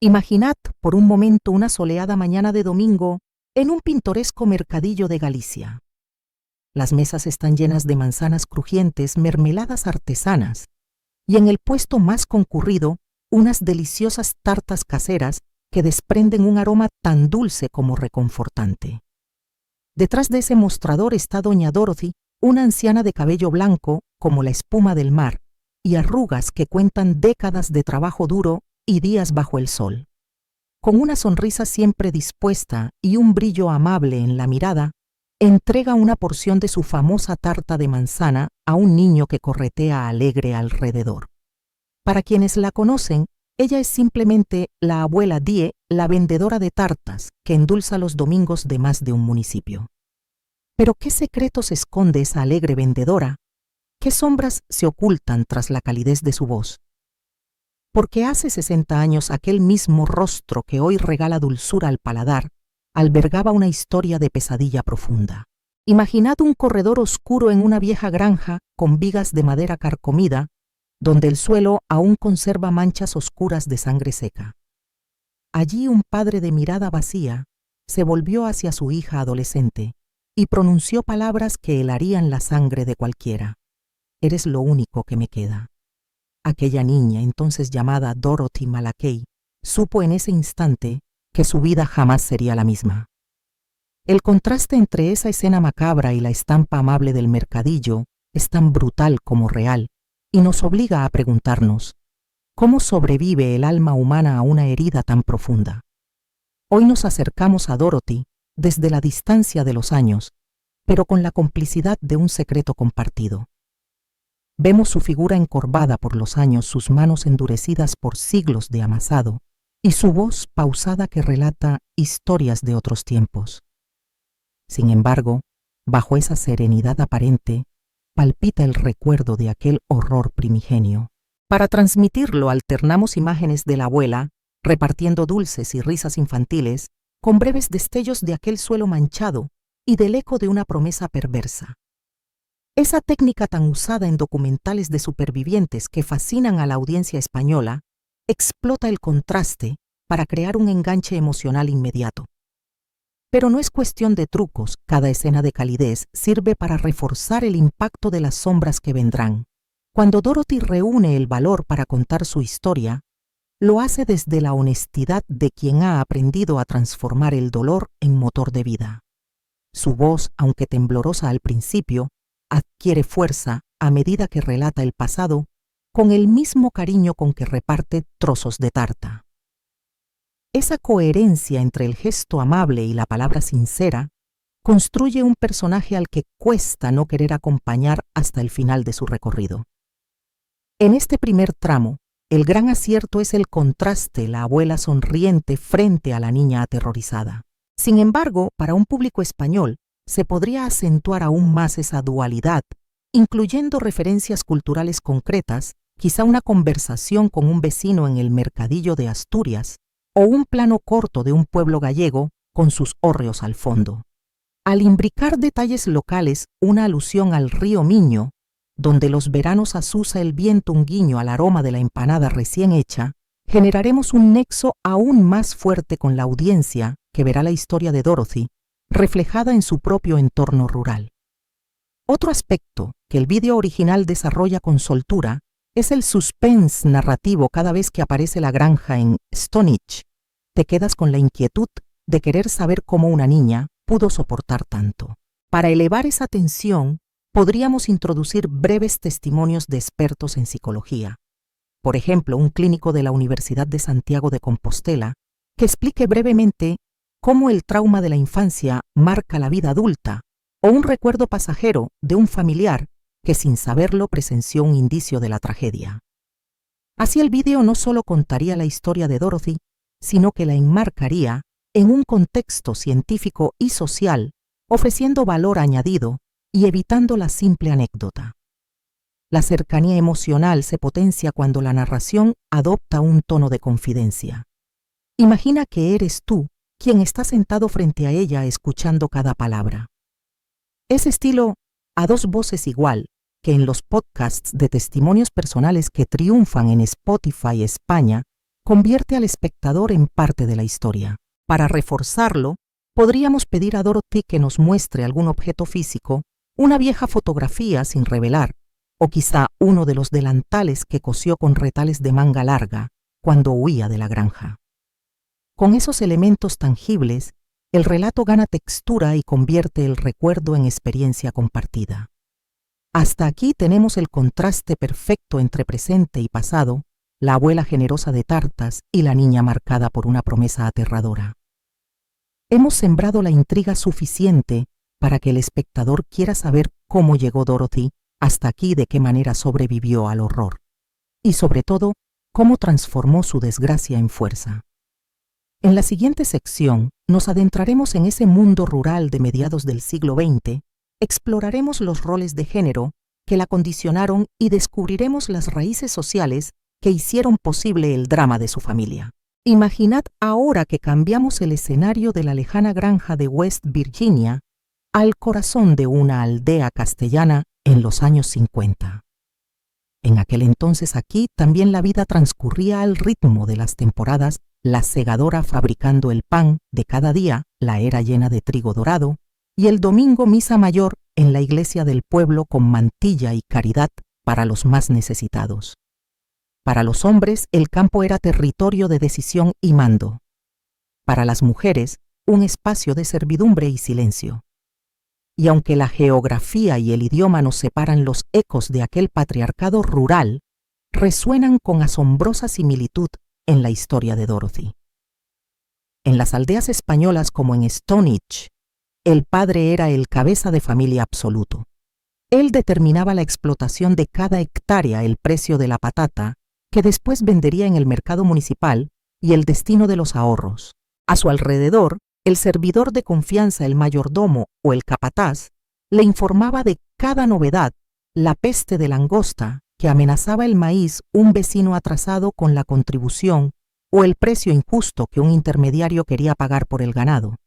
Imaginad por un momento una soleada mañana de domingo en un pintoresco mercadillo de Galicia. Las mesas están llenas de manzanas crujientes, mermeladas artesanas, y en el puesto más concurrido, unas deliciosas tartas caseras que desprenden un aroma tan dulce como reconfortante. Detrás de ese mostrador está doña Dorothy, una anciana de cabello blanco como la espuma del mar, y arrugas que cuentan décadas de trabajo duro y días bajo el sol. Con una sonrisa siempre dispuesta y un brillo amable en la mirada, entrega una porción de su famosa tarta de manzana a un niño que corretea alegre alrededor. Para quienes la conocen, ella es simplemente la abuela Die, la vendedora de tartas que endulza los domingos de más de un municipio. Pero ¿qué secretos esconde esa alegre vendedora? ¿Qué sombras se ocultan tras la calidez de su voz? Porque hace 60 años aquel mismo rostro que hoy regala dulzura al paladar albergaba una historia de pesadilla profunda. Imaginad un corredor oscuro en una vieja granja con vigas de madera carcomida, donde el suelo aún conserva manchas oscuras de sangre seca. Allí un padre de mirada vacía se volvió hacia su hija adolescente y pronunció palabras que helarían la sangre de cualquiera. «Eres lo único que me queda». Aquella niña, entonces llamada Dorothy Mackay, supo en ese instante que su vida jamás sería la misma. El contraste entre esa escena macabra y la estampa amable del mercadillo es tan brutal como real y nos obliga a preguntarnos, ¿cómo sobrevive el alma humana a una herida tan profunda? Hoy nos acercamos a Dorothy desde la distancia de los años, pero con la complicidad de un secreto compartido. Vemos su figura encorvada por los años, sus manos endurecidas por siglos de amasado y su voz pausada que relata historias de otros tiempos. Sin embargo, bajo esa serenidad aparente, palpita el recuerdo de aquel horror primigenio. Para transmitirlo, alternamos imágenes de la abuela, repartiendo dulces y risas infantiles, con breves destellos de aquel suelo manchado y del eco de una promesa perversa. Esa técnica tan usada en documentales de supervivientes que fascinan a la audiencia española explota el contraste para crear un enganche emocional inmediato. Pero no es cuestión de trucos, cada escena de calidez sirve para reforzar el impacto de las sombras que vendrán. Cuando Dorothy reúne el valor para contar su historia, lo hace desde la honestidad de quien ha aprendido a transformar el dolor en motor de vida. Su voz, aunque temblorosa al principio, adquiere fuerza a medida que relata el pasado con el mismo cariño con que reparte trozos de tarta. Esa coherencia entre el gesto amable y la palabra sincera construye un personaje al que cuesta no querer acompañar hasta el final de su recorrido. En este primer tramo, el gran acierto es el contraste, la abuela sonriente frente a la niña aterrorizada. Sin embargo, para un público español, se podría acentuar aún más esa dualidad, incluyendo referencias culturales concretas, quizá una conversación con un vecino en el mercadillo de Asturias, o un plano corto de un pueblo gallego con sus hórreos al fondo. Al imbricar detalles locales, una alusión al río Miño, donde los veranos azuza el viento un guiño al aroma de la empanada recién hecha, generaremos un nexo aún más fuerte con la audiencia que verá la historia de Dorothy reflejada en su propio entorno rural. Otro aspecto que el vídeo original desarrolla con soltura es el suspense narrativo cada vez que aparece la granja en Stonehenge. Te quedas con la inquietud de querer saber cómo una niña pudo soportar tanto. Para elevar esa tensión, podríamos introducir breves testimonios de expertos en psicología. Por ejemplo, un clínico de la Universidad de Santiago de Compostela que explique brevemente cómo el trauma de la infancia marca la vida adulta, o un recuerdo pasajero de un familiar que sin saberlo presenció un indicio de la tragedia. Así el vídeo no solo contaría la historia de Dorothy, sino que la enmarcaría en un contexto científico y social, ofreciendo valor añadido y evitando la simple anécdota. La cercanía emocional se potencia cuando la narración adopta un tono de confidencia. Imagina que eres tú quien está sentado frente a ella escuchando cada palabra. Ese estilo a dos voces igual que en los podcasts de testimonios personales que triunfan en Spotify España convierte al espectador en parte de la historia. Para reforzarlo, podríamos pedir a Dorothy que nos muestre algún objeto físico, una vieja fotografía sin revelar, o quizá uno de los delantales que cosió con retales de manga larga cuando huía de la granja. Con esos elementos tangibles, el relato gana textura y convierte el recuerdo en experiencia compartida. Hasta aquí tenemos el contraste perfecto entre presente y pasado, la abuela generosa de tartas y la niña marcada por una promesa aterradora. Hemos sembrado la intriga suficiente para que el espectador quiera saber cómo llegó Dorothy hasta aquí, de qué manera sobrevivió al horror, y sobre todo, cómo transformó su desgracia en fuerza. En la siguiente sección nos adentraremos en ese mundo rural de mediados del siglo XX, exploraremos los roles de género que la condicionaron y descubriremos las raíces sociales que hicieron posible el drama de su familia. Imaginad ahora que cambiamos el escenario de la lejana granja de West Virginia al corazón de una aldea castellana en los años 50. En aquel entonces aquí también la vida transcurría al ritmo de las temporadas, la segadora fabricando el pan de cada día, la era llena de trigo dorado, y el domingo misa mayor en la iglesia del pueblo con mantilla y caridad para los más necesitados. Para los hombres el campo era territorio de decisión y mando. Para las mujeres, un espacio de servidumbre y silencio. Y aunque la geografía y el idioma nos separan, los ecos de aquel patriarcado rural resuenan con asombrosa similitud en la historia de Dorothy. En las aldeas españolas como en Stonehenge, el padre era el cabeza de familia absoluto. Él determinaba la explotación de cada hectárea, el precio de la patata, que después vendería en el mercado municipal, y el destino de los ahorros. A su alrededor, el servidor de confianza, el mayordomo o el capataz, le informaba de cada novedad, la peste de langosta que amenazaba el maíz, un vecino atrasado con la contribución o el precio injusto que un intermediario quería pagar por el ganado.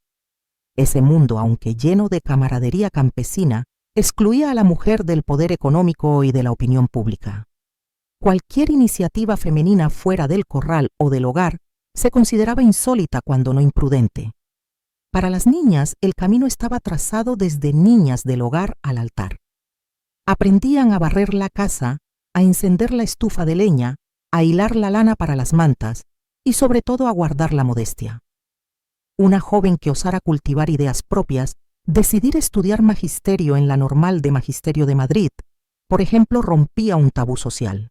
Ese mundo, aunque lleno de camaradería campesina, excluía a la mujer del poder económico y de la opinión pública. Cualquier iniciativa femenina fuera del corral o del hogar se consideraba insólita cuando no imprudente. Para las niñas, el camino estaba trazado desde niñas del hogar al altar. Aprendían a barrer la casa, a encender la estufa de leña, a hilar la lana para las mantas y sobre todo a guardar la modestia. Una joven que osara cultivar ideas propias, decidir estudiar magisterio en la Normal de Magisterio de Madrid, por ejemplo, rompía un tabú social.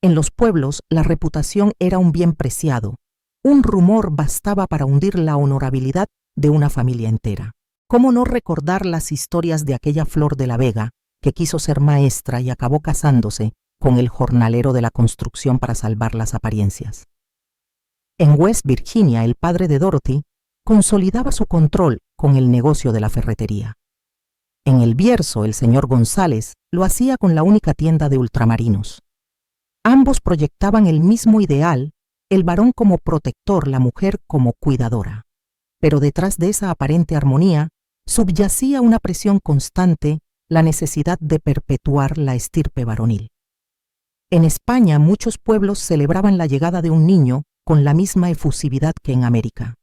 En los pueblos, la reputación era un bien preciado. Un rumor bastaba para hundir la honorabilidad de una familia entera. ¿Cómo no recordar las historias de aquella Flor de la Vega que quiso ser maestra y acabó casándose con el jornalero de la construcción para salvar las apariencias? En West Virginia, el padre de Dorothy consolidaba su control con el negocio de la ferretería. En el Bierzo, el señor González lo hacía con la única tienda de ultramarinos. Ambos proyectaban el mismo ideal, el varón como protector, la mujer como cuidadora. Pero detrás de esa aparente armonía subyacía una presión constante, la necesidad de perpetuar la estirpe varonil. En España, muchos pueblos celebraban la llegada de un niño con la misma efusividad que en América.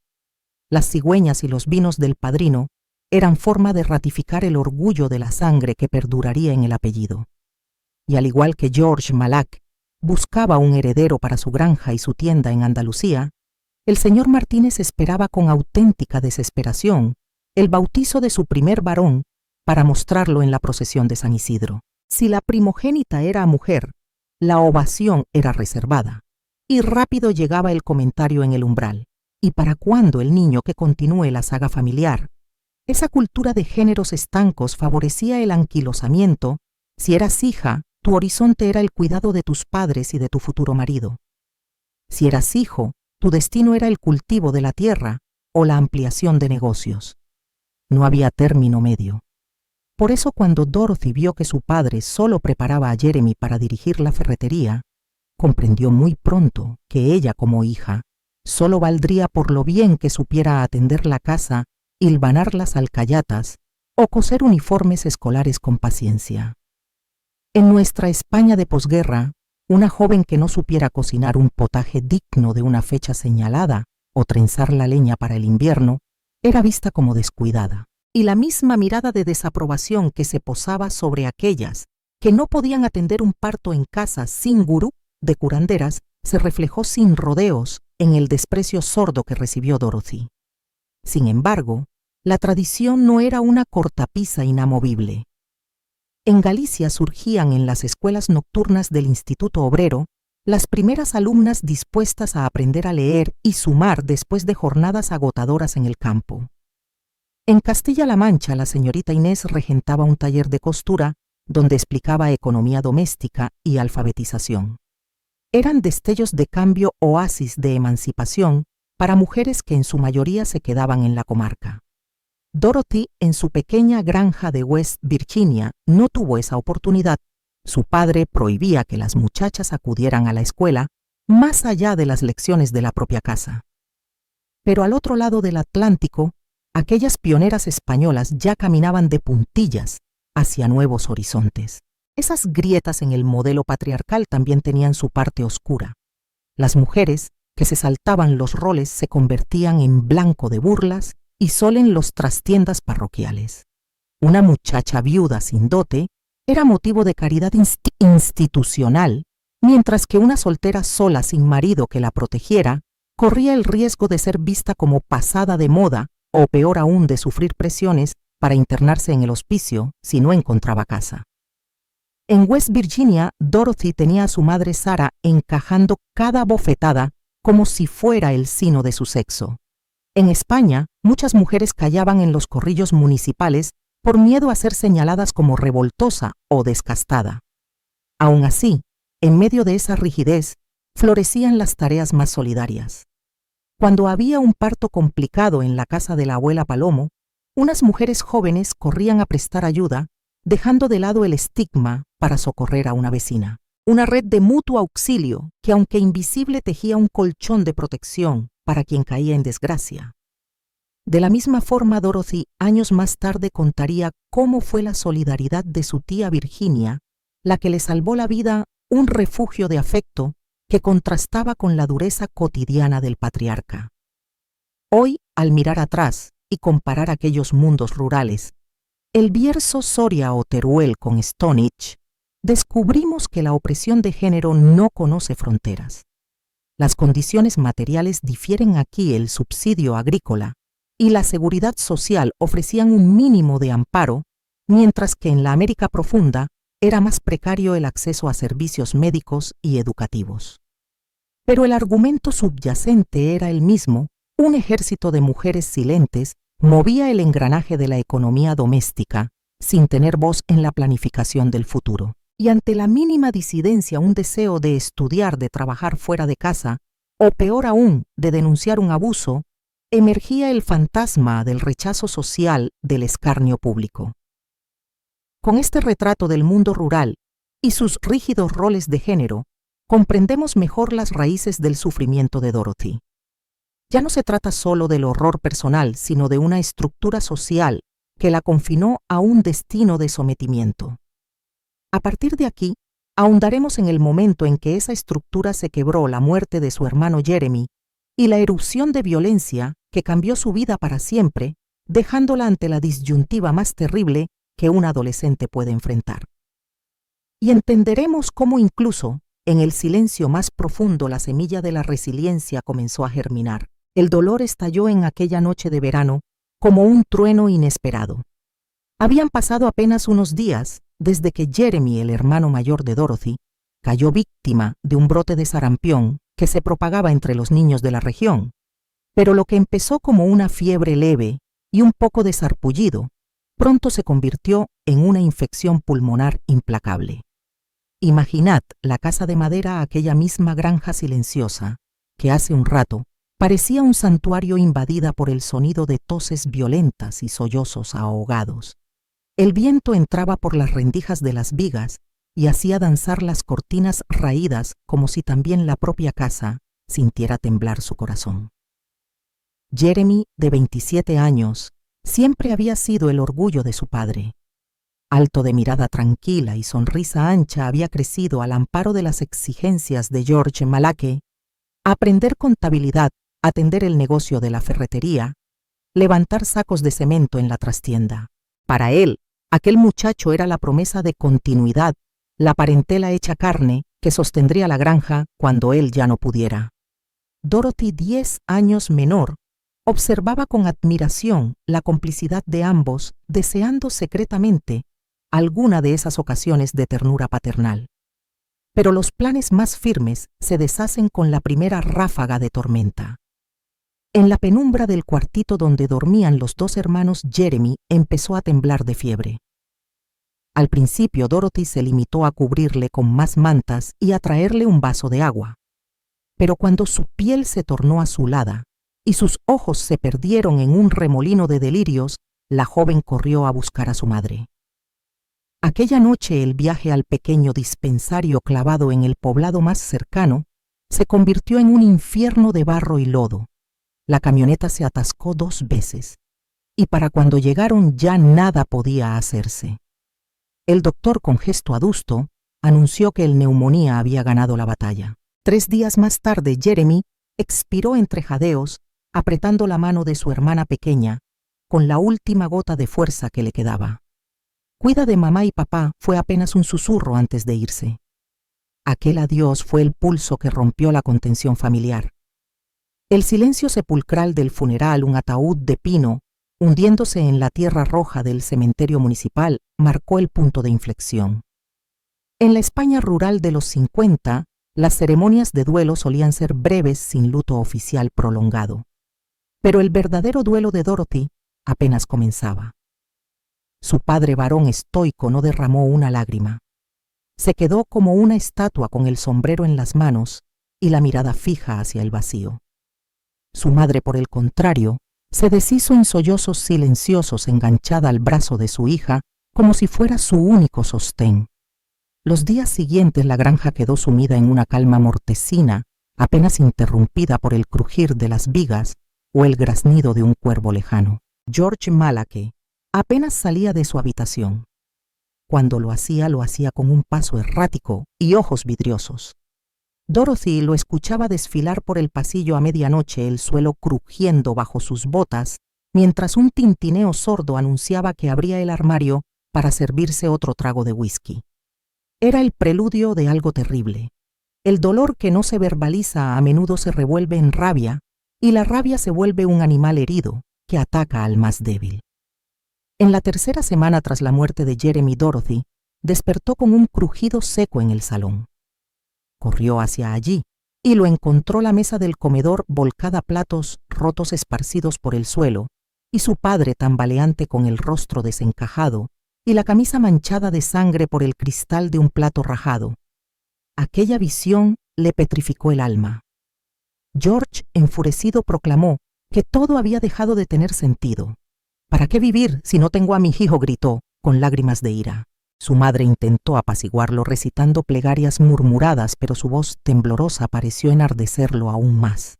Las cigüeñas y los vinos del padrino eran forma de ratificar el orgullo de la sangre que perduraría en el apellido. Y al igual que George Malac buscaba un heredero para su granja y su tienda en Andalucía, el señor Martínez esperaba con auténtica desesperación el bautizo de su primer varón para mostrarlo en la procesión de San Isidro. Si la primogénita era mujer, la ovación era reservada, y rápido llegaba el comentario en el umbral. ¿Y para cuándo el niño que continúe la saga familiar? Esa cultura de géneros estancos favorecía el anquilosamiento. Si eras hija, tu horizonte era el cuidado de tus padres y de tu futuro marido. Si eras hijo, tu destino era el cultivo de la tierra o la ampliación de negocios. No había término medio. Por eso cuando Dorothy vio que su padre solo preparaba a Jeremy para dirigir la ferretería, comprendió muy pronto que ella como hija solo valdría por lo bien que supiera atender la casa, hilvanar las alcayatas o coser uniformes escolares con paciencia. En nuestra España de posguerra, Una joven que no supiera cocinar un potaje digno de una fecha señalada o trenzar la leña para el invierno, era vista como descuidada. Y la misma mirada de desaprobación que se posaba sobre aquellas que no podían atender un parto en casa sin gurú de curanderas se reflejó sin rodeos en el desprecio sordo que recibió Dorothy. Sin embargo, la tradición no era una cortapisa inamovible. En Galicia surgían en las escuelas nocturnas del Instituto Obrero las primeras alumnas dispuestas a aprender a leer y sumar después de jornadas agotadoras en el campo. En Castilla-La Mancha, la señorita Inés regentaba un taller de costura donde explicaba economía doméstica y alfabetización. Eran destellos de cambio, oasis de emancipación para mujeres que en su mayoría se quedaban en la comarca. Dorothy, en su pequeña granja de West Virginia, no tuvo esa oportunidad. Su padre prohibía que las muchachas acudieran a la escuela más allá de las lecciones de la propia casa. Pero al otro lado del Atlántico, aquellas pioneras españolas ya caminaban de puntillas hacia nuevos horizontes. Esas grietas en el modelo patriarcal también tenían su parte oscura. Las mujeres que se saltaban los roles se convertían en blanco de burlas y solo en los trastiendas parroquiales. Una muchacha viuda sin dote era motivo de caridad institucional, mientras que una soltera sola sin marido que la protegiera corría el riesgo de ser vista como pasada de moda o peor aún de sufrir presiones para internarse en el hospicio si no encontraba casa. En West Virginia, Dorothy tenía a su madre Sarah encajando cada bofetada como si fuera el sino de su sexo. En España, muchas mujeres callaban en los corrillos municipales por miedo a ser señaladas como revoltosa o descastada. Aún así, en medio de esa rigidez, florecían las tareas más solidarias. Cuando había un parto complicado en la casa de la abuela Palomo, unas mujeres jóvenes corrían a prestar ayuda, dejando de lado el estigma para socorrer a una vecina. Una red de mutuo auxilio que, aunque invisible, tejía un colchón de protección para quien caía en desgracia. De la misma forma, Dorothy años más tarde contaría cómo fue la solidaridad de su tía Virginia la que le salvó la vida, un refugio de afecto que contrastaba con la dureza cotidiana del patriarca. Hoy, al mirar atrás y comparar aquellos mundos rurales, el Bierzo, Soria o Teruel con Stonehenge, descubrimos que la opresión de género no conoce fronteras. Las condiciones materiales difieren aquí, el subsidio agrícola y la seguridad social ofrecían un mínimo de amparo, mientras que en la América profunda era más precario el acceso a servicios médicos y educativos. Pero el argumento subyacente era el mismo: un ejército de mujeres silentes movía el engranaje de la economía doméstica sin tener voz en la planificación del futuro. Y ante la mínima disidencia, un deseo de estudiar, de trabajar fuera de casa, o peor aún, de denunciar un abuso, emergía el fantasma del rechazo social, del escarnio público. Con este retrato del mundo rural y sus rígidos roles de género, comprendemos mejor las raíces del sufrimiento de Dorothy. Ya no se trata solo del horror personal, sino de una estructura social que la confinó a un destino de sometimiento. A partir de aquí, ahondaremos en el momento en que esa estructura se quebró, la muerte de su hermano Jeremy y la erupción de violencia que cambió su vida para siempre, dejándola ante la disyuntiva más terrible que un adolescente puede enfrentar. Y entenderemos cómo incluso en el silencio más profundo la semilla de la resiliencia comenzó a germinar. El dolor estalló en aquella noche de verano como un trueno inesperado. Habían pasado apenas unos días desde que Jeremy, el hermano mayor de Dorothy, cayó víctima de un brote de sarampión que se propagaba entre los niños de la región. Pero lo que empezó como una fiebre leve y un poco de sarpullido, pronto se convirtió en una infección pulmonar implacable. Imaginad la casa de madera, aquella misma granja silenciosa, que hace un rato parecía un santuario invadida por el sonido de toses violentas y sollozos ahogados. El viento entraba por las rendijas de las vigas y hacía danzar las cortinas raídas como si también la propia casa sintiera temblar su corazón. Jeremy, de 27 años, siempre había sido el orgullo de su padre. Alto de mirada tranquila y sonrisa ancha, había crecido al amparo de las exigencias de George Malaque, aprender contabilidad, atender el negocio de la ferretería, levantar sacos de cemento en la trastienda. Para él, aquel muchacho era la promesa de continuidad, la parentela hecha carne que sostendría la granja cuando él ya no pudiera. Dorothy, 10 años menor, observaba con admiración la complicidad de ambos, deseando secretamente alguna de esas ocasiones de ternura paternal. Pero los planes más firmes se deshacen con la primera ráfaga de tormenta. En la penumbra del cuartito donde dormían los dos hermanos, Jeremy empezó a temblar de fiebre. Al principio, Dorothy se limitó a cubrirle con más mantas y a traerle un vaso de agua. Pero cuando su piel se tornó azulada y sus ojos se perdieron en un remolino de delirios, la joven corrió a buscar a su madre. Aquella noche el viaje al pequeño dispensario clavado en el poblado más cercano se convirtió en un infierno de barro y lodo. La camioneta se atascó 2 veces y para cuando llegaron ya nada podía hacerse. El doctor, con gesto adusto, anunció que el neumonía había ganado la batalla. 3 días más tarde, Jeremy expiró entre jadeos, apretando la mano de su hermana pequeña, con la última gota de fuerza que le quedaba. Cuida de mamá y papá fue apenas un susurro antes de irse. Aquel adiós fue el pulso que rompió la contención familiar. El silencio sepulcral del funeral, un ataúd de pino, hundiéndose en la tierra roja del cementerio municipal, marcó el punto de inflexión. En la España rural de los 50, las ceremonias de duelo solían ser breves sin luto oficial prolongado. Pero el verdadero duelo de Dorothy apenas comenzaba. Su padre varón estoico no derramó una lágrima. Se quedó como una estatua con el sombrero en las manos y la mirada fija hacia el vacío. Su madre, por el contrario, se deshizo en sollozos silenciosos enganchada al brazo de su hija como si fuera su único sostén. Los días siguientes la granja quedó sumida en una calma mortecina, apenas interrumpida por el crujir de las vigas o el graznido de un cuervo lejano. George Malaque apenas salía de su habitación. Cuando lo hacía con un paso errático y ojos vidriosos. Dorothy lo escuchaba desfilar por el pasillo a medianoche, el suelo crujiendo bajo sus botas, mientras un tintineo sordo anunciaba que abría el armario para servirse otro trago de whisky. Era el preludio de algo terrible. El dolor que no se verbaliza a menudo se revuelve en rabia, y la rabia se vuelve un animal herido que ataca al más débil. En la 3ª semana tras la muerte de Jeremy, Dorothy despertó con un crujido seco en el salón. Corrió hacia allí y lo encontró la mesa del comedor volcada, platos rotos esparcidos por el suelo, y su padre tambaleante con el rostro desencajado y la camisa manchada de sangre por el cristal de un plato rajado. Aquella visión le petrificó el alma. George, enfurecido, proclamó que todo había dejado de tener sentido. «¿Para qué vivir si no tengo a mi hijo?», gritó, con lágrimas de ira. Su madre intentó apaciguarlo recitando plegarias murmuradas, pero su voz temblorosa pareció enardecerlo aún más.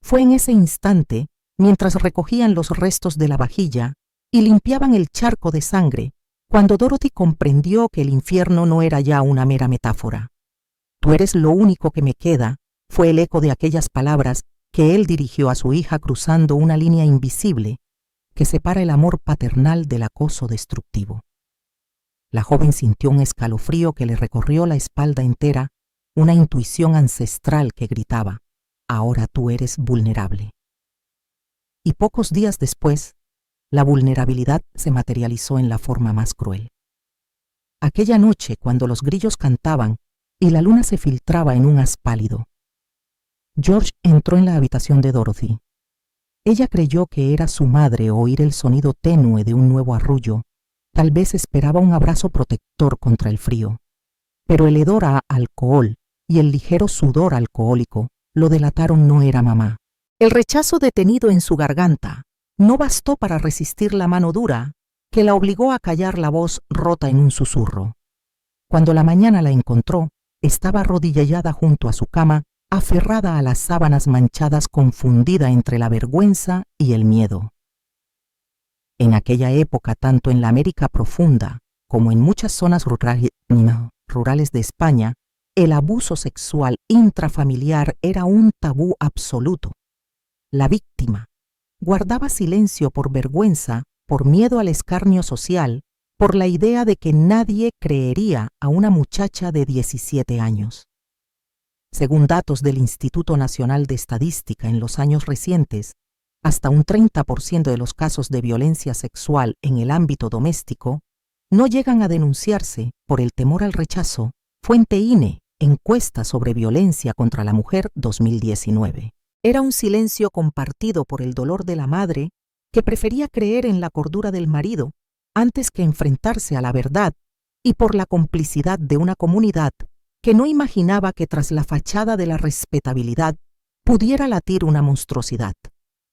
Fue en ese instante, mientras recogían los restos de la vajilla y limpiaban el charco de sangre, cuando Dorothy comprendió que el infierno no era ya una mera metáfora. «Tú eres lo único que me queda», fue el eco de aquellas palabras que él dirigió a su hija cruzando una línea invisible que separa el amor paternal del acoso destructivo. La joven sintió un escalofrío que le recorrió la espalda entera, una intuición ancestral que gritaba: «Ahora tú eres vulnerable». Y pocos días después, la vulnerabilidad se materializó en la forma más cruel. Aquella noche, cuando los grillos cantaban y la luna se filtraba en un haz pálido, George entró en la habitación de Dorothy. Ella creyó que era su madre oír el sonido tenue de un nuevo arrullo. Tal vez esperaba un abrazo protector contra el frío, pero el hedor a alcohol y el ligero sudor alcohólico lo delataron. No era mamá. El rechazo detenido en su garganta no bastó para resistir la mano dura que la obligó a callar la voz rota en un susurro. Cuando la mañana la encontró, estaba arrodillada junto a su cama, aferrada a las sábanas manchadas, confundida entre la vergüenza y el miedo. En aquella época, tanto en la América profunda como en muchas zonas rurales de España, el abuso sexual intrafamiliar era un tabú absoluto. La víctima guardaba silencio por vergüenza, por miedo al escarnio social, por la idea de que nadie creería a una muchacha de 17 años. Según datos del Instituto Nacional de Estadística en los años recientes, hasta un 30% de los casos de violencia sexual en el ámbito doméstico no llegan a denunciarse por el temor al rechazo. Fuente INE, Encuesta sobre Violencia contra la Mujer 2019. Era un silencio compartido por el dolor de la madre que prefería creer en la cordura del marido antes que enfrentarse a la verdad, y por la complicidad de una comunidad que no imaginaba que tras la fachada de la respetabilidad pudiera latir una monstruosidad.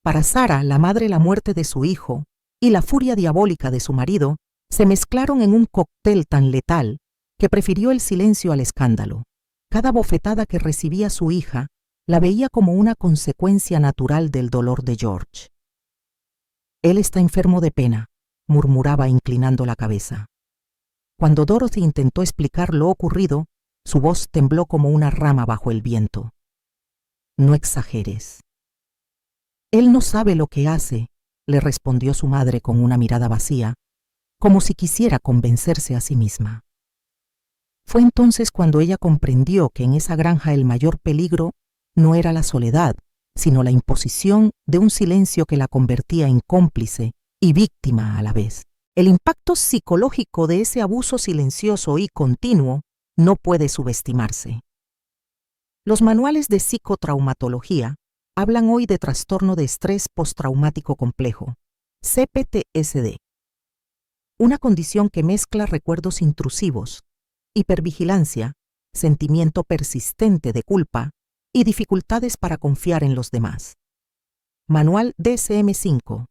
Para Sara, la madre, la muerte de su hijo y la furia diabólica de su marido se mezclaron en un cóctel tan letal que prefirió el silencio al escándalo. Cada bofetada que recibía su hija la veía como una consecuencia natural del dolor de George. Él está enfermo de pena, murmuraba inclinando la cabeza. Cuando Dorothy intentó explicar lo ocurrido, su voz tembló como una rama bajo el viento. No exageres. Él no sabe lo que hace, le respondió su madre con una mirada vacía, como si quisiera convencerse a sí misma. Fue entonces cuando ella comprendió que en esa granja el mayor peligro no era la soledad, sino la imposición de un silencio que la convertía en cómplice y víctima a la vez. El impacto psicológico de ese abuso silencioso y continuo no puede subestimarse. Los manuales de psicotraumatología hablan hoy de trastorno de estrés postraumático complejo, CPTSD, una condición que mezcla recuerdos intrusivos, hipervigilancia, sentimiento persistente de culpa y dificultades para confiar en los demás. Manual DSM-5,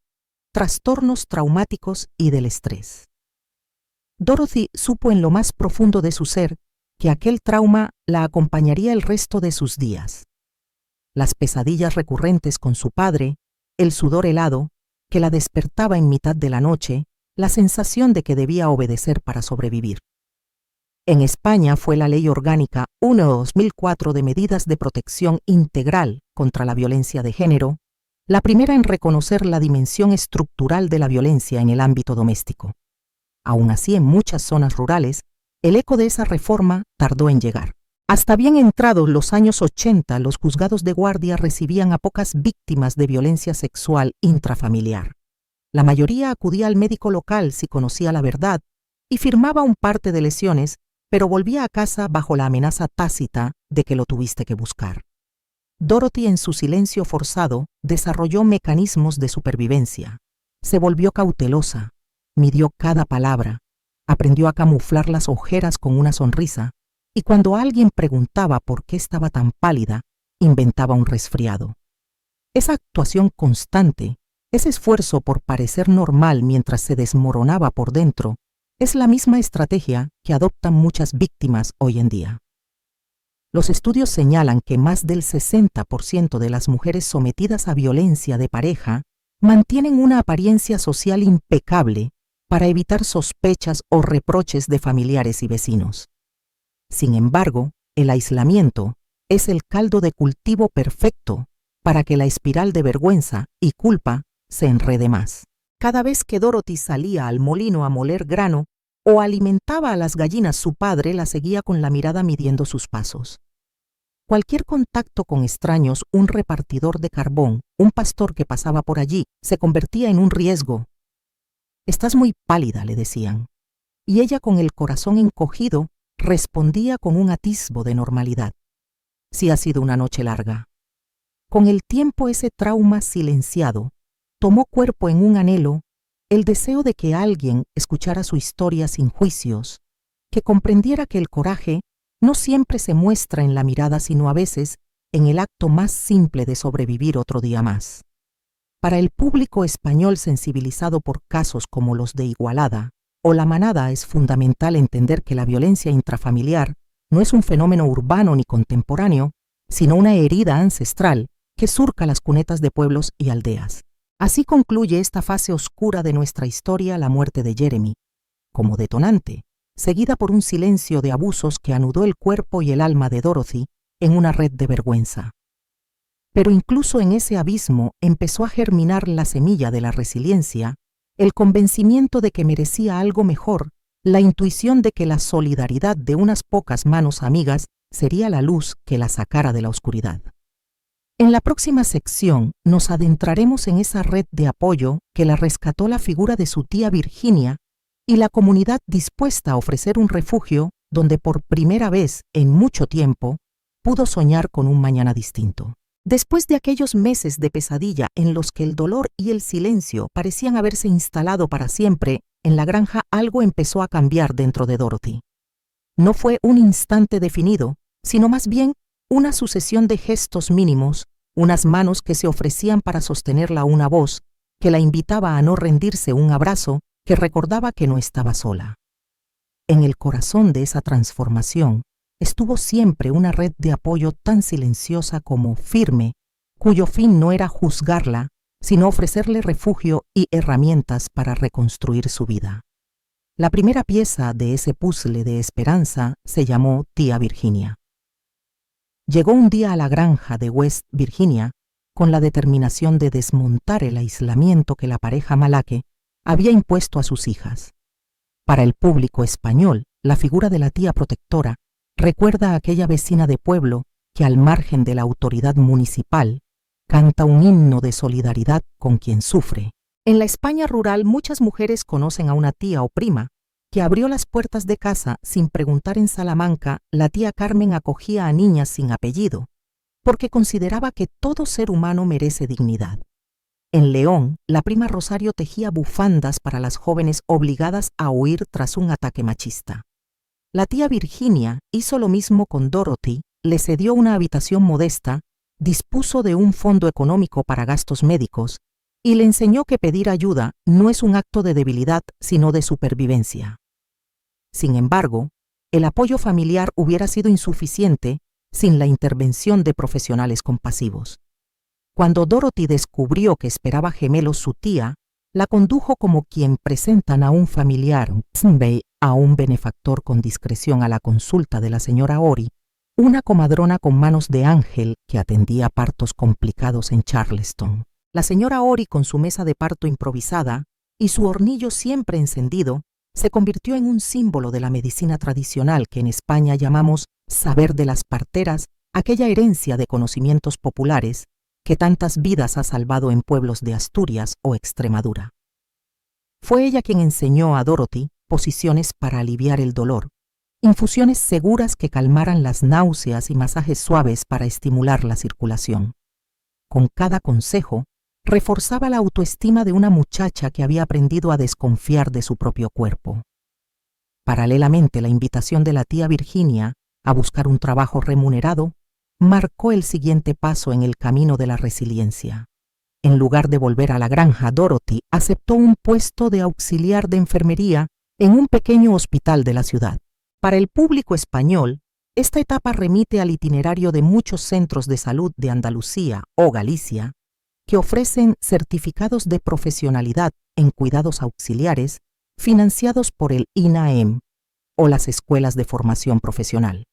Trastornos traumáticos y del estrés. Dorothy supo en lo más profundo de su ser que aquel trauma la acompañaría el resto de sus días. Las pesadillas recurrentes con su padre, el sudor helado, que la despertaba en mitad de la noche, la sensación de que debía obedecer para sobrevivir. En España fue la Ley Orgánica 1/2004 de Medidas de Protección Integral contra la Violencia de Género, la primera en reconocer la dimensión estructural de la violencia en el ámbito doméstico. Aún así, en muchas zonas rurales, el eco de esa reforma tardó en llegar. Hasta bien entrados los años 80, los juzgados de guardia recibían a pocas víctimas de violencia sexual intrafamiliar. La mayoría acudía al médico local si conocía la verdad y firmaba un parte de lesiones, pero volvía a casa bajo la amenaza tácita de que lo tuviste que buscar. Dorothy, en su silencio forzado, desarrolló mecanismos de supervivencia. Se volvió cautelosa, midió cada palabra, aprendió a camuflar las ojeras con una sonrisa, y cuando alguien preguntaba por qué estaba tan pálida, inventaba un resfriado. Esa actuación constante, ese esfuerzo por parecer normal mientras se desmoronaba por dentro, es la misma estrategia que adoptan muchas víctimas hoy en día. Los estudios señalan que más del 60% de las mujeres sometidas a violencia de pareja mantienen una apariencia social impecable para evitar sospechas o reproches de familiares y vecinos. Sin embargo, el aislamiento es el caldo de cultivo perfecto para que la espiral de vergüenza y culpa se enrede más. Cada vez que Dorothy salía al molino a moler grano o alimentaba a las gallinas, su padre la seguía con la mirada midiendo sus pasos. Cualquier contacto con extraños, un repartidor de carbón, un pastor que pasaba por allí, se convertía en un riesgo. «Estás muy pálida», le decían, y ella, con el corazón encogido, respondía con un atisbo de normalidad. «Sí, ha sido una noche larga». Con el tiempo, ese trauma silenciado tomó cuerpo en un anhelo, el deseo de que alguien escuchara su historia sin juicios, que comprendiera que el coraje no siempre se muestra en la mirada, sino a veces en el acto más simple de sobrevivir otro día más. Para el público español sensibilizado por casos como los de Igualada o La Manada, es fundamental entender que la violencia intrafamiliar no es un fenómeno urbano ni contemporáneo, sino una herida ancestral que surca las cunetas de pueblos y aldeas. Así concluye esta fase oscura de nuestra historia la muerte de Jeremy, como detonante, seguida por un silencio de abusos que anudó el cuerpo y el alma de Dorothy en una red de vergüenza. Pero incluso en ese abismo empezó a germinar la semilla de la resiliencia, el convencimiento de que merecía algo mejor, la intuición de que la solidaridad de unas pocas manos amigas sería la luz que la sacara de la oscuridad. En la próxima sección nos adentraremos en esa red de apoyo que la rescató la figura de su tía Virginia y la comunidad dispuesta a ofrecer un refugio donde por primera vez en mucho tiempo pudo soñar con un mañana distinto. Después de aquellos meses de pesadilla en los que el dolor y el silencio parecían haberse instalado para siempre, en la granja algo empezó a cambiar dentro de Dorothy. No fue un instante definido, sino más bien una sucesión de gestos mínimos, unas manos que se ofrecían para sostenerla, una voz que la invitaba a no rendirse, un abrazo que recordaba que no estaba sola. En el corazón de esa transformación estuvo siempre una red de apoyo tan silenciosa como firme, cuyo fin no era juzgarla, sino ofrecerle refugio y herramientas para reconstruir su vida. La primera pieza de ese puzzle de esperanza se llamó tía Virginia. Llegó un día a la granja de West Virginia con la determinación de desmontar el aislamiento que la pareja Malaque había impuesto a sus hijas. Para el público español, la figura de la tía protectora recuerda a aquella vecina de pueblo que, al margen de la autoridad municipal, canta un himno de solidaridad con quien sufre. En la España rural, muchas mujeres conocen a una tía o prima que abrió las puertas de casa sin preguntar. En Salamanca, la tía Carmen acogía a niñas sin apellido, porque consideraba que todo ser humano merece dignidad. En León, la prima Rosario tejía bufandas para las jóvenes obligadas a huir tras un ataque machista. La tía Virginia hizo lo mismo con Dorothy, le cedió una habitación modesta, dispuso de un fondo económico para gastos médicos y le enseñó que pedir ayuda no es un acto de debilidad, sino de supervivencia. Sin embargo, el apoyo familiar hubiera sido insuficiente sin la intervención de profesionales compasivos. Cuando Dorothy descubrió que esperaba gemelos, su tía la condujo como quien presentan a un familiar, a un benefactor con discreción, a la consulta de la señora Ori, una comadrona con manos de ángel que atendía partos complicados en Charleston. La señora Ori, con su mesa de parto improvisada y su hornillo siempre encendido, se convirtió en un símbolo de la medicina tradicional que en España llamamos saber de las parteras, aquella herencia de conocimientos populares que tantas vidas ha salvado en pueblos de Asturias o Extremadura. Fue ella quien enseñó a Dorothy posiciones para aliviar el dolor, infusiones seguras que calmaran las náuseas y masajes suaves para estimular la circulación. Con cada consejo, reforzaba la autoestima de una muchacha que había aprendido a desconfiar de su propio cuerpo. Paralelamente, la invitación de la tía Virginia a buscar un trabajo remunerado marcó el siguiente paso en el camino de la resiliencia. En lugar de volver a la granja, Dorothy aceptó un puesto de auxiliar de enfermería en un pequeño hospital de la ciudad. Para el público español, esta etapa remite al itinerario de muchos centros de salud de Andalucía o Galicia que ofrecen certificados de profesionalidad en cuidados auxiliares financiados por el INAEM o las escuelas de formación profesional.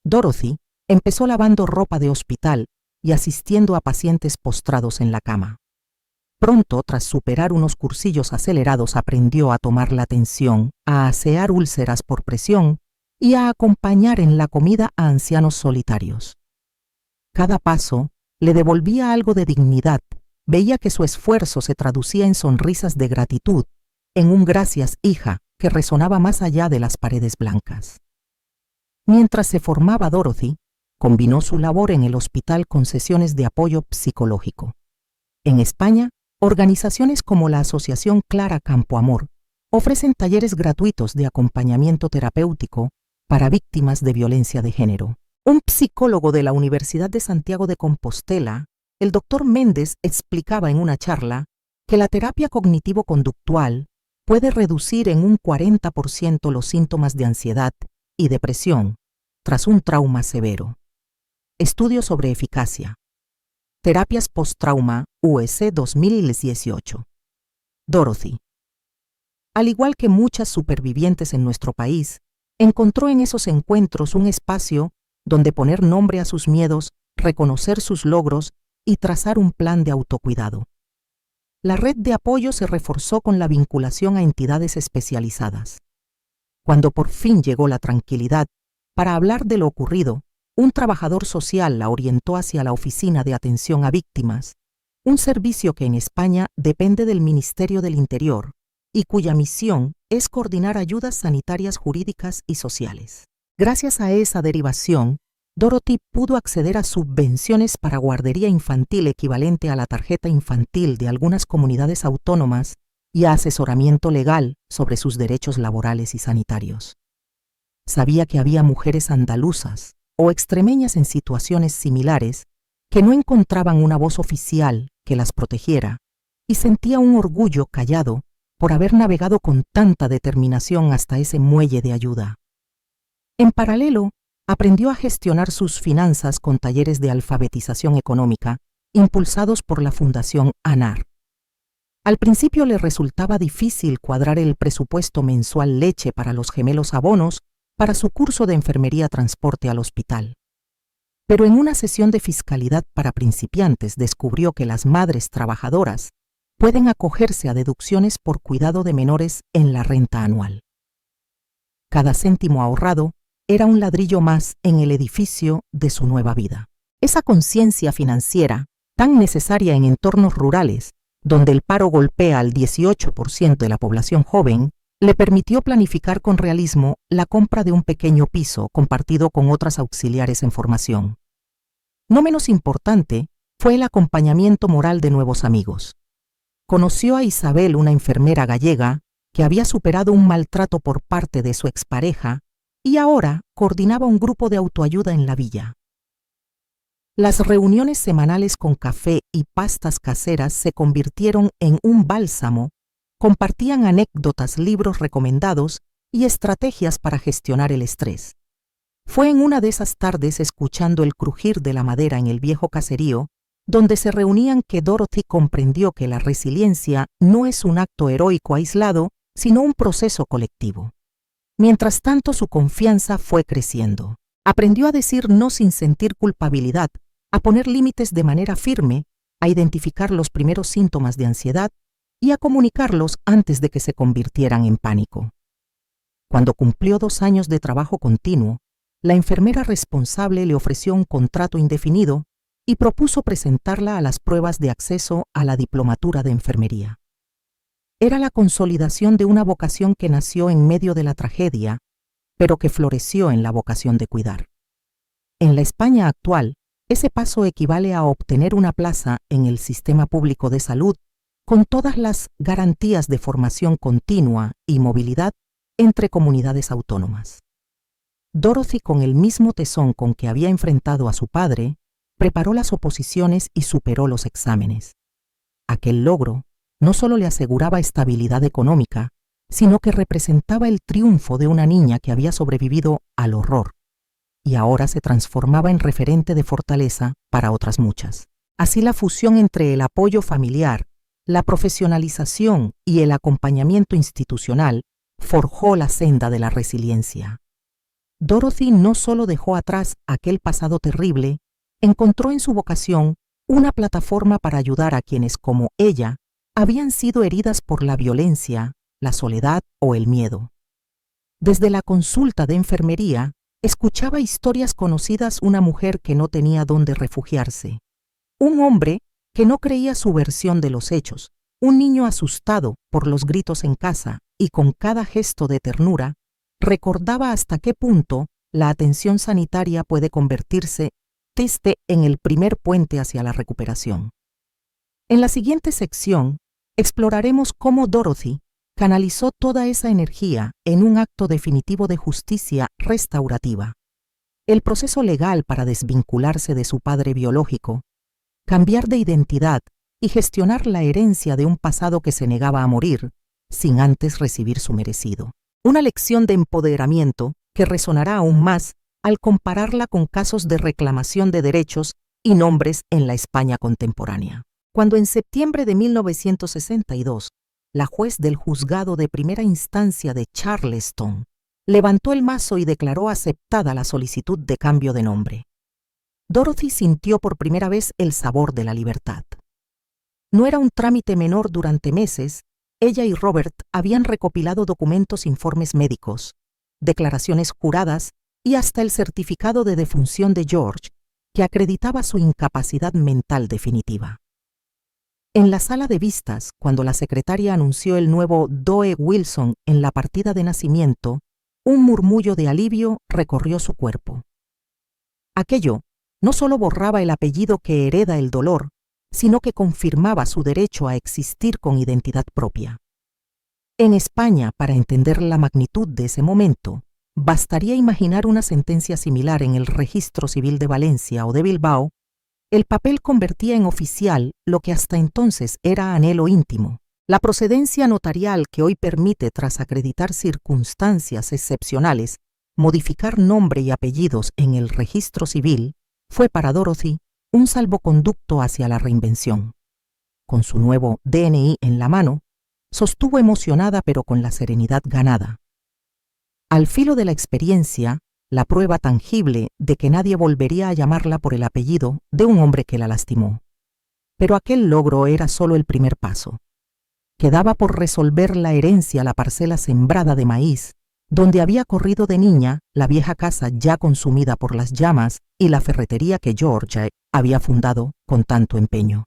Dorothy empezó lavando ropa de hospital y asistiendo a pacientes postrados en la cama. Pronto, tras superar unos cursillos acelerados, aprendió a tomar la tensión, a asear úlceras por presión y a acompañar en la comida a ancianos solitarios. Cada paso le devolvía algo de dignidad. Veía que su esfuerzo se traducía en sonrisas de gratitud, en un gracias, hija, que resonaba más allá de las paredes blancas. Mientras se formaba Dorothy, combinó su labor en el hospital con sesiones de apoyo psicológico. En España, organizaciones como la Asociación Clara Campoamor ofrecen talleres gratuitos de acompañamiento terapéutico para víctimas de violencia de género. Un psicólogo de la Universidad de Santiago de Compostela, el doctor Méndez, explicaba en una charla que la terapia cognitivo-conductual puede reducir en un 40% los síntomas de ansiedad y depresión tras un trauma severo. Estudio sobre eficacia. Terapias post-trauma, US 2018. Dorothy. al igual que muchas supervivientes en nuestro país, encontró en esos encuentros un espacio donde poner nombre a sus miedos, reconocer sus logros y trazar un plan de autocuidado. La red de apoyo se reforzó con la vinculación a entidades especializadas. Cuando por fin llegó la tranquilidad para hablar de lo ocurrido, un trabajador social la orientó hacia la Oficina de Atención a Víctimas, un servicio que en España depende del Ministerio del Interior y cuya misión es coordinar ayudas sanitarias, jurídicas y sociales. Gracias a esa derivación, Dorothy pudo acceder a subvenciones para guardería infantil equivalente a la tarjeta infantil de algunas comunidades autónomas y a asesoramiento legal sobre sus derechos laborales y sanitarios. Sabía que había mujeres andaluzas o extremeñas en situaciones similares que no encontraban una voz oficial que las protegiera y sentía un orgullo callado por haber navegado con tanta determinación hasta ese muelle de ayuda. En paralelo, aprendió a gestionar sus finanzas con talleres de alfabetización económica impulsados por la Fundación ANAR. Al principio le resultaba difícil cuadrar el presupuesto mensual leche para los gemelos abonos para su curso de enfermería transporte al hospital. Pero en una sesión de fiscalidad para principiantes descubrió que las madres trabajadoras pueden acogerse a deducciones por cuidado de menores en la renta anual. Cada céntimo ahorrado era un ladrillo más en el edificio de su nueva vida. Esa conciencia financiera, tan necesaria en entornos rurales, donde el paro golpea al 18% de la población joven, le permitió planificar con realismo la compra de un pequeño piso compartido con otras auxiliares en formación. No menos importante fue el acompañamiento moral de nuevos amigos. Conoció a Isabel, una enfermera gallega que había superado un maltrato por parte de su expareja y ahora coordinaba un grupo de autoayuda en la villa. Las reuniones semanales con café y pastas caseras se convirtieron en un bálsamo, compartían anécdotas, libros recomendados y estrategias para gestionar el estrés. Fue en una de esas tardes, escuchando el crujir de la madera en el viejo caserío, donde se reunían, que Dorothy comprendió que la resiliencia no es un acto heroico aislado, sino un proceso colectivo. Mientras tanto, su confianza fue creciendo. Aprendió a decir no sin sentir culpabilidad, a poner límites de manera firme, a identificar los primeros síntomas de ansiedad y a comunicarlos antes de que se convirtieran en pánico. Cuando cumplió 2 años de trabajo continuo, la enfermera responsable le ofreció un contrato indefinido y propuso presentarla a las pruebas de acceso a la diplomatura de enfermería. Era la consolidación de una vocación que nació en medio de la tragedia, pero que floreció en la vocación de cuidar. En la España actual, ese paso equivale a obtener una plaza en el sistema público de salud con todas las garantías de formación continua y movilidad entre comunidades autónomas. Dorothy, con el mismo tesón con que había enfrentado a su padre, preparó las oposiciones y superó los exámenes. Aquel logro no solo le aseguraba estabilidad económica, sino que representaba el triunfo de una niña que había sobrevivido al horror y ahora se transformaba en referente de fortaleza para otras muchas. Así, la fusión entre el apoyo familiar, la profesionalización y el acompañamiento institucional forjó la senda de la resiliencia. Dorothy no solo dejó atrás aquel pasado terrible, encontró en su vocación una plataforma para ayudar a quienes, como ella, habían sido heridas por la violencia, la soledad o el miedo. Desde la consulta de enfermería, escuchaba historias conocidas: una mujer que no tenía dónde refugiarse, un hombre que no creía su versión de los hechos, un niño asustado por los gritos en casa y con cada gesto de ternura recordaba hasta qué punto la atención sanitaria puede convertirse en el primer puente hacia la recuperación. En la siguiente sección exploraremos cómo Dorothy canalizó toda esa energía en un acto definitivo de justicia restaurativa. El proceso legal para desvincularse de su padre biológico, cambiar de identidad y gestionar la herencia de un pasado que se negaba a morir sin antes recibir su merecido. Una lección de empoderamiento que resonará aún más al compararla con casos de reclamación de derechos y nombres en la España contemporánea. Cuando en septiembre de 1962 la juez del juzgado de primera instancia de Charleston levantó el mazo y declaró aceptada la solicitud de cambio de nombre. Dorothy sintió por primera vez el sabor de la libertad. No era un trámite menor. Durante meses, ella y Robert habían recopilado documentos, informes médicos, declaraciones juradas y hasta el certificado de defunción de George, que acreditaba su incapacidad mental definitiva. En la sala de vistas, cuando la secretaria anunció el nuevo Doe Wilson en la partida de nacimiento, un murmullo de alivio recorrió su cuerpo. Aquello no solo borraba el apellido que hereda el dolor, sino que confirmaba su derecho a existir con identidad propia. En España, para entender la magnitud de ese momento, bastaría imaginar una sentencia similar en el Registro Civil de Valencia o de Bilbao. El papel convertía en oficial lo que hasta entonces era anhelo íntimo. La procedencia notarial que hoy permite, tras acreditar circunstancias excepcionales, modificar nombre y apellidos en el registro civil, fue para Dorothy un salvoconducto hacia la reinvención. Con su nuevo DNI en la mano, sostuvo emocionada pero con la serenidad ganada. Al filo de la experiencia, la prueba tangible de que nadie volvería a llamarla por el apellido de un hombre que la lastimó. Pero aquel logro era solo el primer paso. Quedaba por resolver la herencia, la parcela sembrada de maíz, donde había corrido de niña, la vieja casa ya consumida por las llamas y la ferretería que George había fundado con tanto empeño.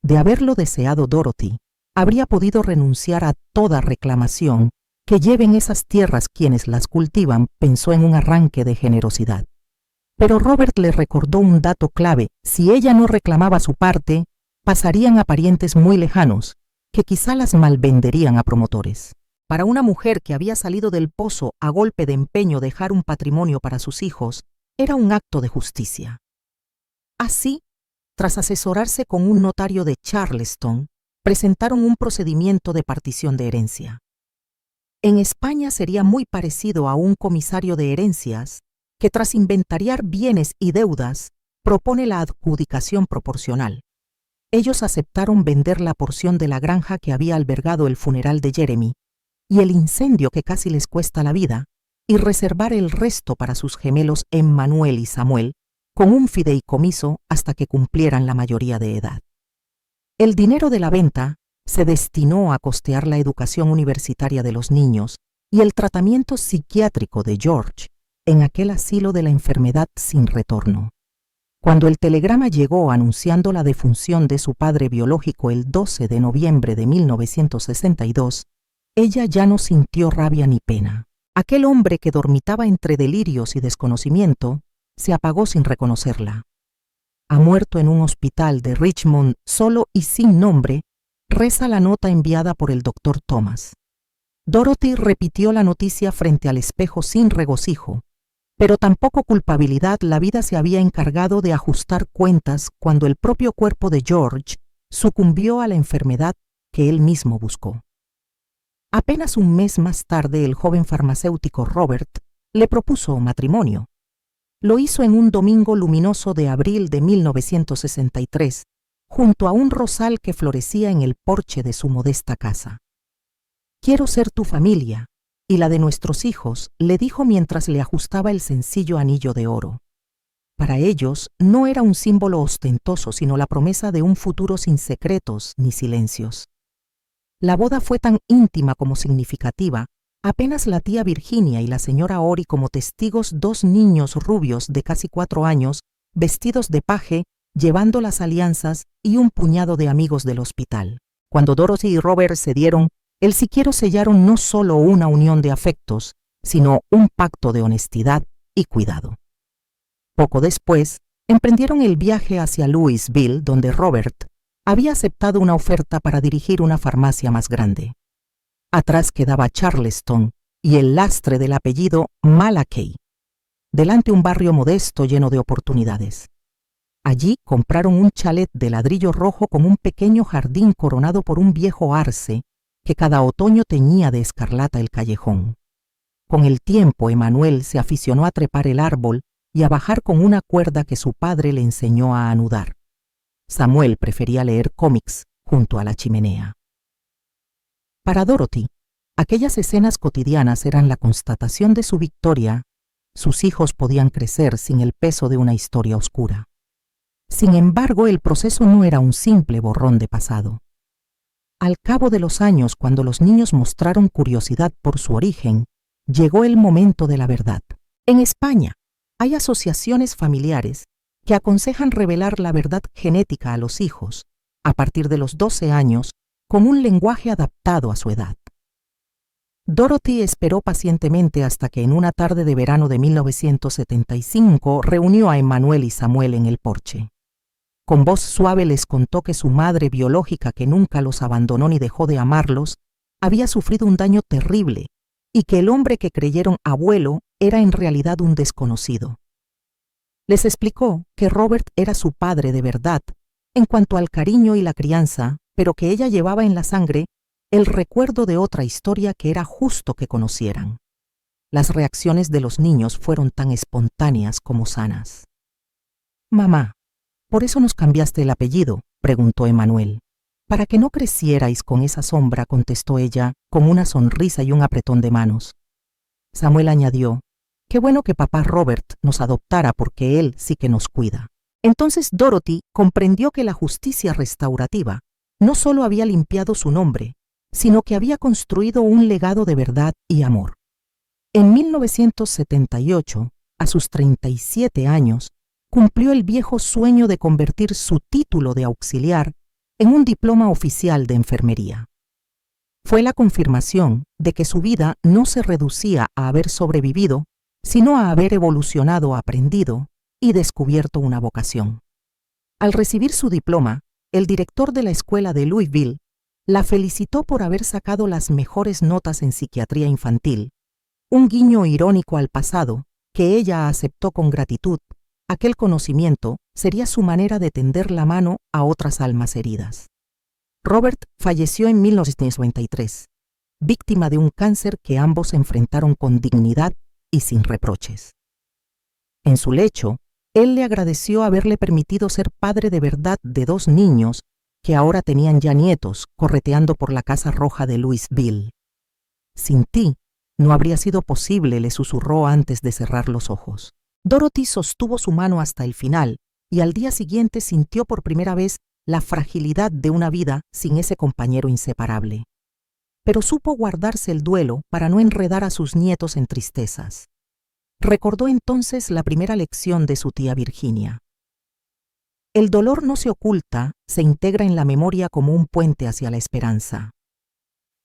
De haberlo deseado Dorothy, habría podido renunciar a toda reclamación que lleven esas tierras quienes las cultivan, pensó en un arranque de generosidad. Pero Robert le recordó un dato clave: si ella no reclamaba su parte, pasarían a parientes muy lejanos, que quizá las malvenderían a promotores. Para una mujer que había salido del pozo a golpe de empeño dejar un patrimonio para sus hijos, era un acto de justicia. Así, tras asesorarse con un notario de Charleston, presentaron un procedimiento de partición de herencia. En España sería muy parecido a un comisario de herencias que, tras inventariar bienes y deudas, propone la adjudicación proporcional. Ellos aceptaron vender la porción de la granja que había albergado el funeral de Jeremy y el incendio que casi les cuesta la vida, y reservar el resto para sus gemelos Emmanuel y Samuel, con un fideicomiso hasta que cumplieran la mayoría de edad. El dinero de la venta se destinó a costear la educación universitaria de los niños y el tratamiento psiquiátrico de George en aquel asilo de la enfermedad sin retorno. Cuando el telegrama llegó anunciando la defunción de su padre biológico el 12 de noviembre de 1962, ella ya no sintió rabia ni pena. Aquel hombre que dormitaba entre delirios y desconocimiento se apagó sin reconocerla. Ha muerto en un hospital de Richmond solo y sin nombre, reza la nota enviada por el doctor Thomas. Dorothy repitió la noticia frente al espejo sin regocijo, pero tampoco culpabilidad. La vida se había encargado de ajustar cuentas cuando el propio cuerpo de George sucumbió a la enfermedad que él mismo buscó. Apenas un mes más tarde, el joven farmacéutico Robert le propuso matrimonio. Lo hizo en un domingo luminoso de abril de 1963, junto a un rosal que florecía en el porche de su modesta casa. «Quiero ser tu familia y la de nuestros hijos», le dijo mientras le ajustaba el sencillo anillo de oro. Para ellos no era un símbolo ostentoso, sino la promesa de un futuro sin secretos ni silencios. La boda fue tan íntima como significativa. Apenas la tía Virginia y la señora Ori como testigos, dos niños rubios de casi 4 años, vestidos de paje, llevando las alianzas, y un puñado de amigos del hospital. Cuando Dorothy y Robert se dieron, el siquiero sellaron no solo una unión de afectos, sino un pacto de honestidad y cuidado. Poco después, emprendieron el viaje hacia Louisville, donde Robert había aceptado una oferta para dirigir una farmacia más grande. Atrás quedaba Charleston y el lastre del apellido Malachi. Delante un barrio modesto lleno de oportunidades. Allí compraron un chalet de ladrillo rojo con un pequeño jardín coronado por un viejo arce que cada otoño teñía de escarlata el callejón. Con el tiempo, Emmanuel se aficionó a trepar el árbol y a bajar con una cuerda que su padre le enseñó a anudar. Samuel prefería leer cómics junto a la chimenea. Para Dorothy, aquellas escenas cotidianas eran la constatación de su victoria. Sus hijos podían crecer sin el peso de una historia oscura. Sin embargo, el proceso no era un simple borrón de pasado. Al cabo de los años, cuando los niños mostraron curiosidad por su origen, llegó el momento de la verdad. En España, hay asociaciones familiares que aconsejan revelar la verdad genética a los hijos a partir de los 12 años con un lenguaje adaptado a su edad. Dorothy esperó pacientemente hasta que en una tarde de verano de 1975 reunió a Emmanuel y Samuel en el porche. Con voz suave les contó que su madre biológica, que nunca los abandonó ni dejó de amarlos, había sufrido un daño terrible y que el hombre que creyeron abuelo era en realidad un desconocido. Les explicó que Robert era su padre de verdad en cuanto al cariño y la crianza, pero que ella llevaba en la sangre el recuerdo de otra historia que era justo que conocieran. Las reacciones de los niños fueron tan espontáneas como sanas. «Mamá, ¿por eso nos cambiaste el apellido?», preguntó Emmanuel. «Para que no crecierais con esa sombra», contestó ella, con una sonrisa y un apretón de manos. Samuel añadió: «Qué bueno que papá Robert nos adoptara porque él sí que nos cuida». Entonces Dorothy comprendió que la justicia restaurativa no solo había limpiado su nombre, sino que había construido un legado de verdad y amor. En 1978, a sus 37 años, cumplió el viejo sueño de convertir su título de auxiliar en un diploma oficial de enfermería. Fue la confirmación de que su vida no se reducía a haber sobrevivido, sino a haber evolucionado, aprendido y descubierto una vocación. Al recibir su diploma, el director de la escuela de Louisville la felicitó por haber sacado las mejores notas en psiquiatría infantil, un guiño irónico al pasado que ella aceptó con gratitud. Aquel conocimiento sería su manera de tender la mano a otras almas heridas. Robert falleció en 1993, víctima de un cáncer que ambos enfrentaron con dignidad y sin reproches. En su lecho, él le agradeció haberle permitido ser padre de verdad de 2 niños que ahora tenían ya nietos correteando por la Casa Roja de Louisville. «Sin ti, no habría sido posible», le susurró antes de cerrar los ojos. Dorothy sostuvo su mano hasta el final y al día siguiente sintió por primera vez la fragilidad de una vida sin ese compañero inseparable. Pero supo guardarse el duelo para no enredar a sus nietos en tristezas. Recordó entonces la primera lección de su tía Virginia. El dolor no se oculta, se integra en la memoria como un puente hacia la esperanza.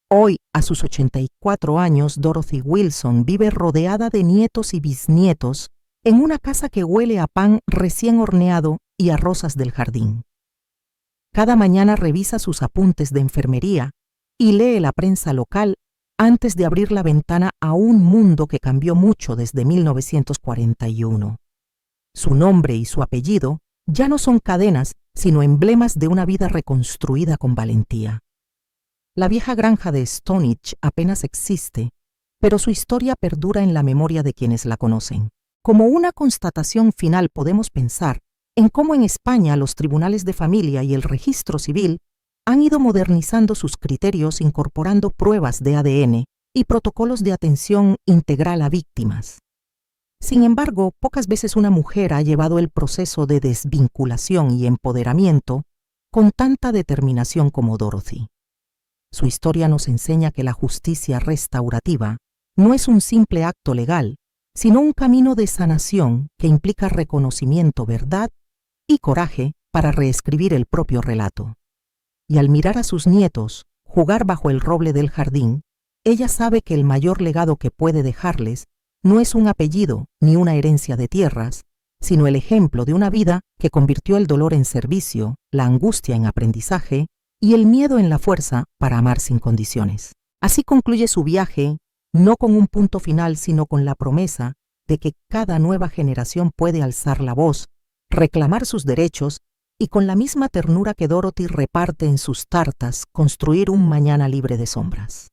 Hoy, a sus 84 años, Dorothy Wilson vive rodeada de nietos y bisnietos en una casa que huele a pan recién horneado y a rosas del jardín. Cada mañana revisa sus apuntes de enfermería y lee la prensa local antes de abrir la ventana a un mundo que cambió mucho desde 1941. Su nombre y su apellido ya no son cadenas, sino emblemas de una vida reconstruida con valentía. La vieja granja de Stonehenge apenas existe, pero su historia perdura en la memoria de quienes la conocen. Como una constatación final podemos pensar en cómo en España los tribunales de familia y el registro civil han ido modernizando sus criterios incorporando pruebas de ADN y protocolos de atención integral a víctimas. Sin embargo, pocas veces una mujer ha llevado el proceso de desvinculación y empoderamiento con tanta determinación como Dorothy. Su historia nos enseña que la justicia restaurativa no es un simple acto legal, sino un camino de sanación que implica reconocimiento, verdad y coraje para reescribir el propio relato. Y al mirar a sus nietos jugar bajo el roble del jardín, ella sabe que el mayor legado que puede dejarles no es un apellido ni una herencia de tierras, sino el ejemplo de una vida que convirtió el dolor en servicio, la angustia en aprendizaje y el miedo en la fuerza para amar sin condiciones. Así concluye su viaje, no con un punto final, sino con la promesa de que cada nueva generación puede alzar la voz, reclamar sus derechos y con la misma ternura que Dorothy reparte en sus tartas, construir un mañana libre de sombras.